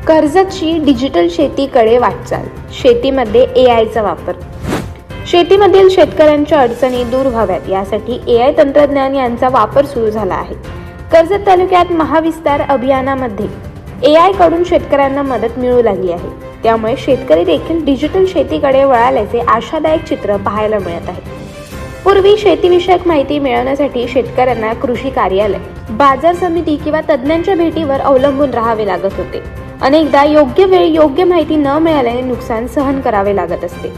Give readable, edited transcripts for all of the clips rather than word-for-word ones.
कर्जतची digital शेतीकडे वाटचाल, शेतीमध्ये एआयचा वापर. शेतीमधील शेतकऱ्यांच्या अडचणी दूर व्हाव्यात यासाठी एआय तंत्रज्ञान यांचा वापर सुरू झाला आहे. कर्जत तालुक्यात महाविस्तार अभियानामध्ये एआय कडून शेतकऱ्यांना मदत मिळू लागली आहे. त्यामुळे शेतकरी देखील डिजिटल शेतीकडे वळाल्याचे आशादायक चित्र पाहायला मिळत आहे. पूर्वी शेतीविषयक माहिती मिळवण्यासाठी शेतकऱ्यांना कृषी कार्यालय, बाजार समिती किंवा तज्ज्ञांच्या भेटीवर अवलंबून राहावे लागत होते. अनेकदा योग्य वेळी योग्य माहिती न मिळाल्याने नुकसान सहन करावे लागत असते.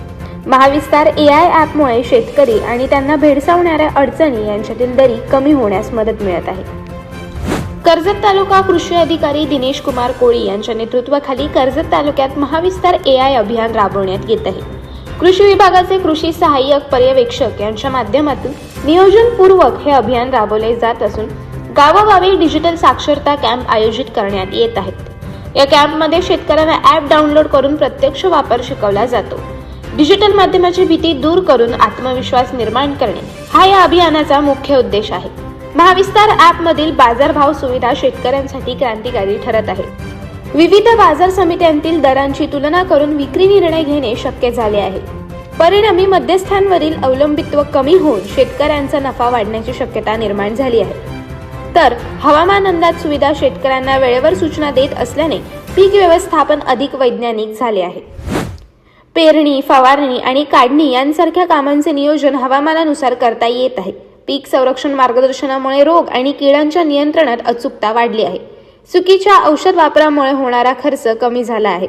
महाविस्तार एआय ॲपमुळे शेतकरी आणि त्यांना भेडसावणाऱ्या अडचणी यांच्यातील दरी कमी होण्यास मदत मिळत आहे. कर्जत तालुका कृषी अधिकारी दिनेश कुमार कोळी यांच्या नेतृत्वाखाली कर्जत तालुक्यात महाविस्तार एआय अभियान राबवण्यात येत आहे. कृषी विभागाचे कृषी सहाय्यक पर्यवेक्षक यांच्या माध्यमातून नियोजनपूर्वक हे अभियान राबवले जात असून गावोगावी डिजिटल साक्षरता कॅम्प आयोजित करण्यात येत आहेत. या कॅम्पमध्ये शेतकऱ्यांना ॲप डाउनलोड करून प्रत्यक्ष वापर शिकवला जातो. डिजिटल माध्यमाची भीती दूर करून आत्मविश्वास निर्माण करणे हा या अभियानाचा मुख्य उद्देश आहे. महाविस्तार ॲपमधील बाजारभाव सुविधा शेतकऱ्यांसाठी क्रांतिकारी ठरत आहे. विविध बाजार समित्यांतील दरांची तुलना करून विक्री निर्णय घेणे शक्य झाले आहे. परिणामी मध्यस्थांवरील अवलंबित्व कमी होऊन शेतकऱ्यांचा नफा वाढण्याची शक्यता निर्माण झाली आहे. तर हवामान अंदाज सुविधा शेतकऱ्यांना वेळेवर सूचना देत असल्याने पीक व्यवस्थापन अधिक वैज्ञानिक झाले आहे. पेरणी, फवारणी आणि काढणी यांसारख्या कामांचे नियोजन हवामानानुसार करता येत आहे. पीक संरक्षण मार्गदर्शनामुळे रोग आणि किडांच्या नियंत्रणात अचूकता वाढली आहे. चुकीच्या औषध वापरामुळे होणारा खर्च कमी झाला आहे.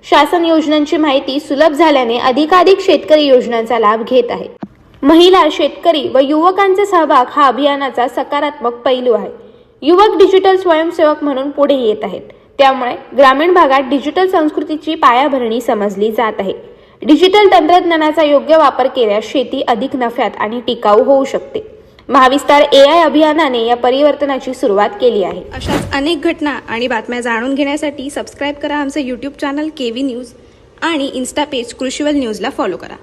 शासन योजनांची माहिती सुलभ झाल्याने अधिकाधिक शेतकरी योजनांचा लाभ घेत आहे. महिला, शेतकरी व युवकांचा सहभाग हा अभियानाचा सकारात्मक पैलू आहे. युवक डिजिटल स्वयंसेवक म्हणून पुढे येत आहेत. त्यामुळे ग्रामीण भागात डिजिटल संस्कृतीची पायाभरणी समजली जात आहे. डिजिटल तंत्रज्ञानाचा योग्य वापर केल्यास शेती अधिक नफ्यात आणि टिकाऊ होऊ शकते. महाविस्तार एआय अभियानाने या परिवर्तनाची सुरुवात केली आहे. अशाच अनेक घटना आणि बातम्या जाणून घेण्यासाठी सबस्क्राईब करा आमचे YouTube चॅनल केव्ही न्यूज आणि इन्स्टा पेज कृषीवल न्यूजला फॉलो करा.